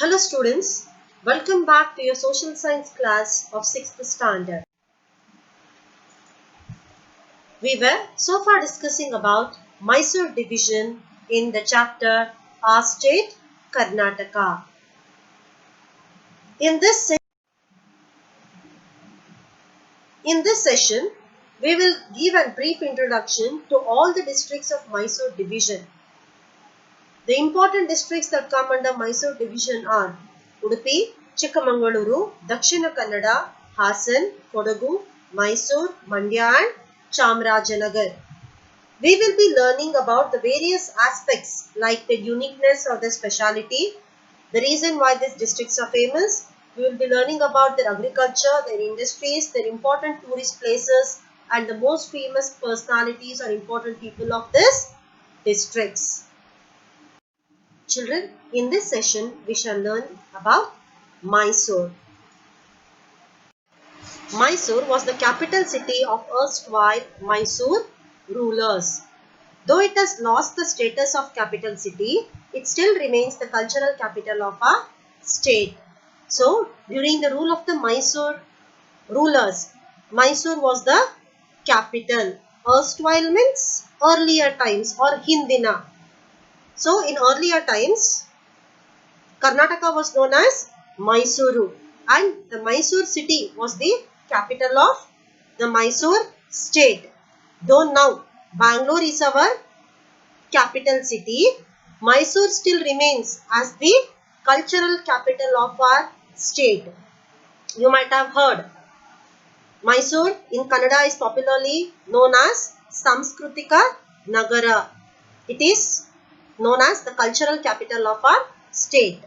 Hello students, welcome back to your social science class of 6th standard. We were so far discussing about Mysore division in the chapter Our State, Karnataka. In this session, we will give a brief introduction to all the districts of Mysore division. The important districts that come under Mysore division are Udupi, Chikkamangaluru, Dakshina Kannada, Hassan, Kodagu, Mysore, Mandya and Chamarajanagar. We will be learning about the various aspects like the uniqueness of the speciality, the reason why these districts are famous. We will be learning about their agriculture, their industries, their important tourist places and the most famous personalities or important people of these districts. Children, in this session, we shall learn about Mysore. Mysore was the capital city of erstwhile Mysore rulers. Though it has lost the status of capital city, it still remains the cultural capital of a state. So, during the rule of the Mysore rulers, Mysore was the capital. Erstwhile means earlier times or Hindina. So, in earlier times, Karnataka was known as Mysuru and the Mysore city was the capital of the Mysore state. Though now Bangalore is our capital city, Mysore still remains as the cultural capital of our state. You might have heard Mysore in Kannada is popularly known as Samskrutika Nagara. It is known as the cultural capital of our state.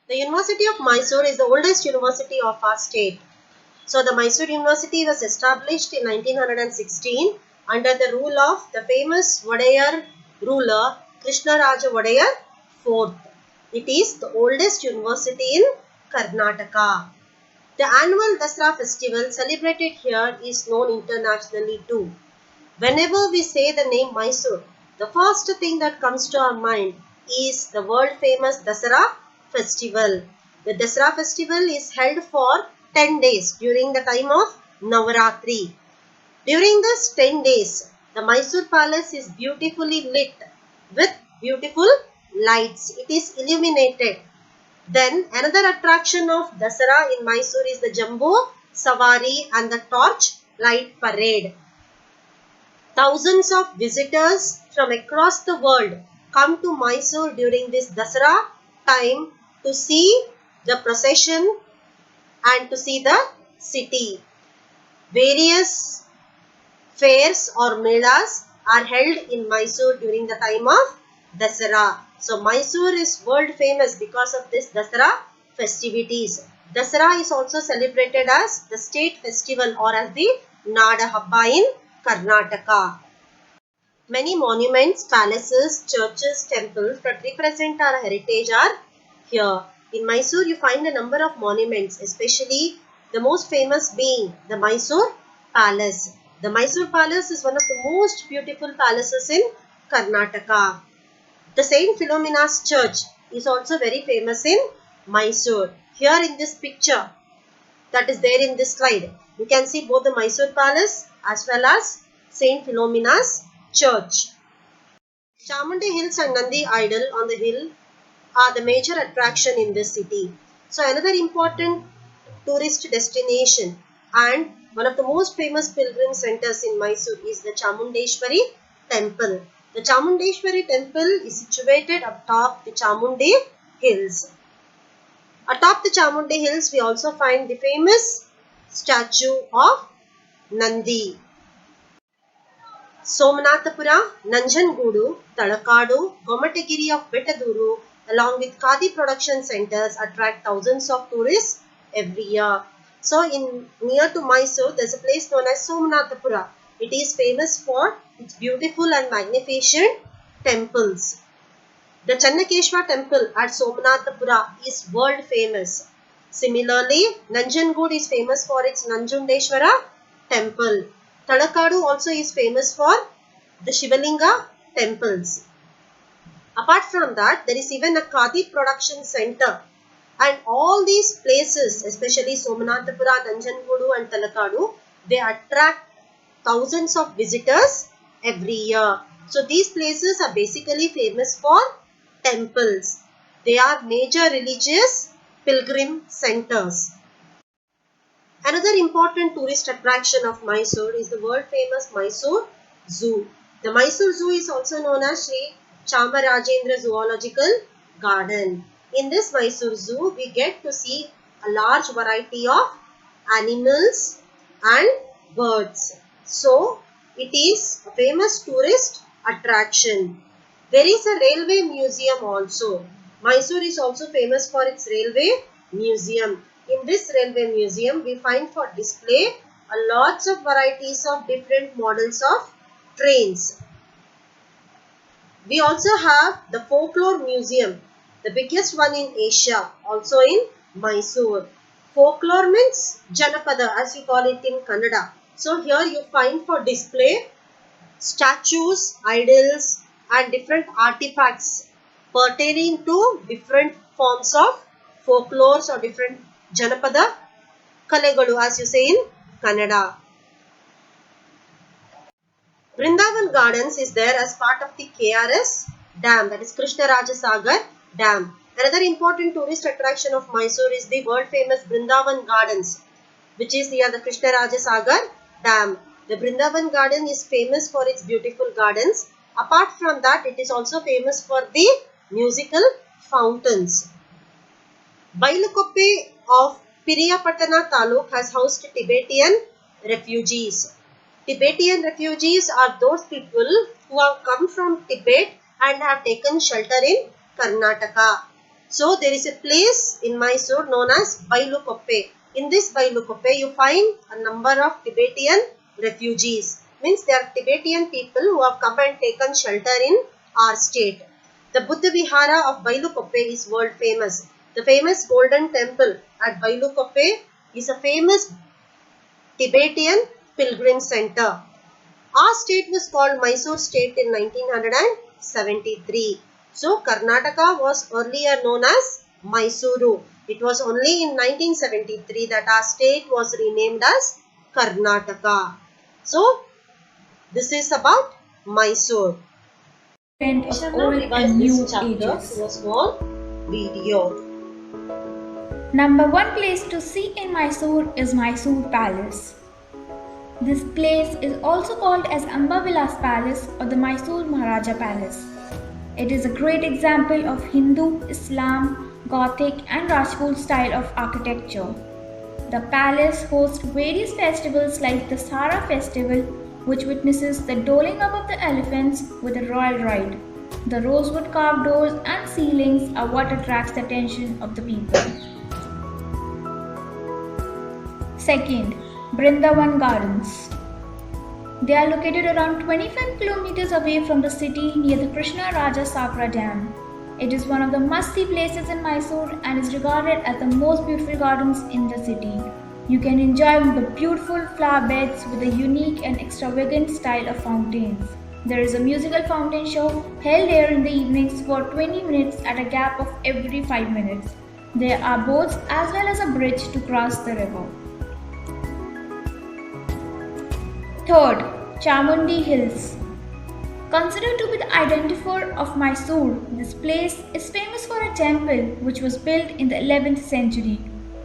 The University of Mysore is the oldest university of our state. So the Mysore University was established in 1916 under the rule of the famous Wadayar ruler Krishnaraja Wadayar IV. It is the oldest university in Karnataka. The annual Dasara festival celebrated here is known internationally too. Whenever we say the name Mysore, the first thing that comes to our mind is the world famous Dasara festival. The Dasara festival is held for 10 days during the time of Navaratri. During this 10 days, the Mysore palace is beautifully lit with beautiful lights. It is illuminated. Then another attraction of Dasara in Mysore is the Jambu Savari and the torch light parade. Thousands of visitors from across the world come to Mysore during this Dasara time to see the procession and to see the city. Various fairs or melas are held in Mysore during the time of Dasara. So Mysore is world famous because of this Dasara festivities. Dasara is also celebrated as the state festival or as the Nada Habba in Karnataka. Many monuments, palaces, churches, temples that represent our heritage are here. In Mysore, you find a number of monuments, especially the most famous being the Mysore Palace. The Mysore Palace is one of the most beautiful palaces in Karnataka. The Saint Philomena's Church is also very famous in Mysore. Here in this picture that is there in this slide, you can see both the Mysore Palace as well as Saint Philomena's Church. Chamundi Hills and Nandi Idol on the hill are the major attraction in this city. So another important tourist destination and one of the most famous pilgrim centers in Mysore is the Chamundeshwari temple. The Chamundeshwari temple is situated atop the Chamundi Hills. Atop the Chamundi Hills, we also find the famous statue of Nandi. Somanathapura, Nanjangoodu, Talakadu, Gomatagiri of Betaduru, along with Khadi production centers attract thousands of tourists every year. So, near to Mysore, there is a place known as Somanathapura. It is famous for its beautiful and magnificent temples. The Channakeshwar temple at Somanathapura is world famous. Similarly, Nanjangud is famous for its Nanjundeshwara temple. Talakadu also is famous for the Shivalinga temples. Apart from that, there is even a Khadi production center. And all these places, especially Somanathapura, Nanjangoodu and Talakadu, they attract thousands of visitors every year. So these places are basically famous for temples. They are major religious pilgrim centers. Another important tourist attraction of Mysore is the world famous Mysore Zoo. The Mysore Zoo is also known as Sri Chamarajendra Zoological Garden. In this Mysore Zoo, we get to see a large variety of animals and birds. So, it is a famous tourist attraction. There is a railway museum also. Mysore is also famous for its railway museum. In this railway museum, we find for display lots of varieties of different models of trains. We also have the Folklore Museum, the biggest one in Asia, also in Mysore. Folklore means Janapada, as you call it in Kannada. So here you find for display statues, idols and different artifacts pertaining to different forms of folklores or different Janapada Kalegalu, as you say in Kannada. Vrindavan Gardens is there as part of the KRS Dam, that is Krishnaraja Sagar Dam. Another important tourist attraction of Mysore is the world famous Vrindavan Gardens, which is near the Krishnaraja Sagar Dam. The Vrindavan Garden is famous for its beautiful gardens. Apart from that, it is also famous for the musical fountains. Bailukoppe of Piriyapatana Taluk has housed Tibetan refugees. Tibetan refugees are those people who have come from Tibet and have taken shelter in Karnataka. So there is a place in Mysore known as Bailukoppe. In this Bailukoppe, you find a number of Tibetan refugees. Means they are Tibetan people who have come and taken shelter in our state. The Buddha Vihara of Bailukoppe is world famous. The famous Golden Temple at Bailukoppe is a famous Tibetan pilgrim center. Our state was called Mysore state in 1973. So Karnataka was earlier known as Mysuru. It was only in 1973 that our state was renamed as Karnataka. So this is about Mysore. We shall now revise this chapter through a small video. Number 1 place to see in Mysore is Mysore Palace. This place is also called as Ambavilas Palace or the Mysore Maharaja Palace. It is a great example of Hindu, Islam, Gothic and Rajput style of architecture. The palace hosts various festivals like the Sara festival, which witnesses the doling up of the elephants with a royal ride. The rosewood carved doors and ceilings are what attracts the attention of the people. Second, Vrindavan Gardens. They are located around 25 kilometers away from the city near the Krishna Raja Sagar Dam. It is one of the must-see places in Mysore and is regarded as the most beautiful gardens in the city. You can enjoy the beautiful flower beds with a unique and extravagant style of fountains. There is a musical fountain show held here in the evenings for 20 minutes at a gap of every 5 minutes. There are boats as well as a bridge to cross the river. Third, Chamundi Hills. Considered to be the identifier of Mysore, this place is famous for a temple which was built in the 11th century.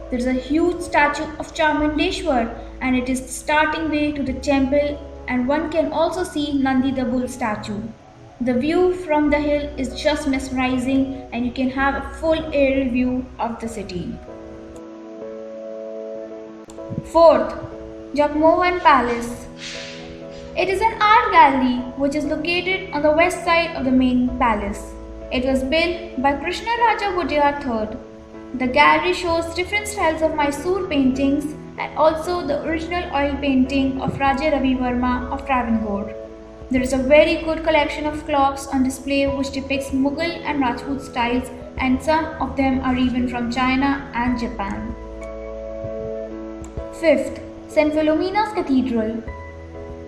There is a huge statue of Chamundeshwar and it is the starting way to the temple, and one can also see Nandi the bull statue. The view from the hill is just mesmerizing and you can have a full aerial view of the city. Fourth, Jagmohan Palace. It is an art gallery which is located on the west side of the main palace. It was built by Krishna Raja Gudaya III. The gallery shows different styles of Mysore paintings and also the original oil painting of Raja Ravi Verma of Travancore. There is a very good collection of clocks on display which depicts Mughal and Rajput styles, and some of them are even from China and Japan. Fifth, St. Philomena's Cathedral.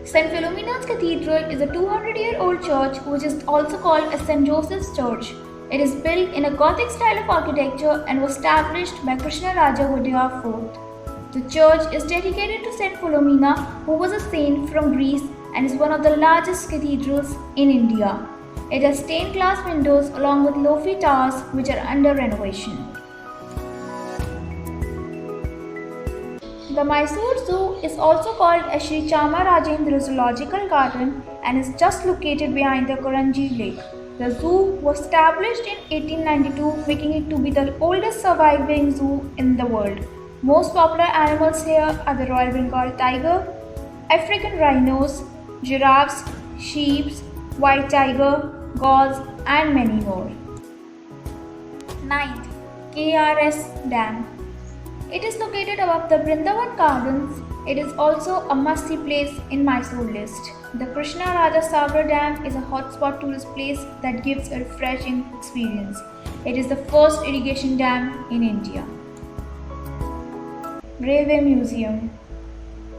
St. Philomena's Cathedral is a 200-year-old church which is also called as St. Joseph's Church. It is built in a Gothic style of architecture and was established by Krishnaraja Wodeyar IV. The church is dedicated to St. Philomena, who was a saint from Greece and is one of the largest cathedrals in India. It has stained glass windows along with lofi towers which are under renovation. The Mysore Zoo is also called as Sri Chamarajendra Zoological Garden and is just located behind the Karanji Lake. The zoo was established in 1892, making it to be the oldest surviving zoo in the world. Most popular animals here are the Royal Bengal tiger, African rhinos, giraffes, sheep, white tiger, gazelles and many more. 9th, KRS Dam. It is located above the Brindavan Gardens. It is also a must-see place in Mysore list. The Krishna Raja Sagar Dam is a hotspot tourist place that gives a refreshing experience. It is the first irrigation dam in India. Railway Museum.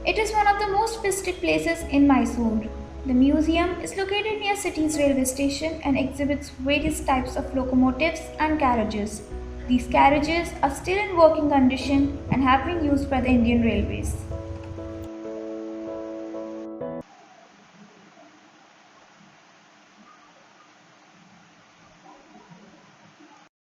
It is one of the most visited places in Mysore. The museum is located near city's railway station and exhibits various types of locomotives and carriages. These carriages are still in working condition and have been used by the Indian Railways.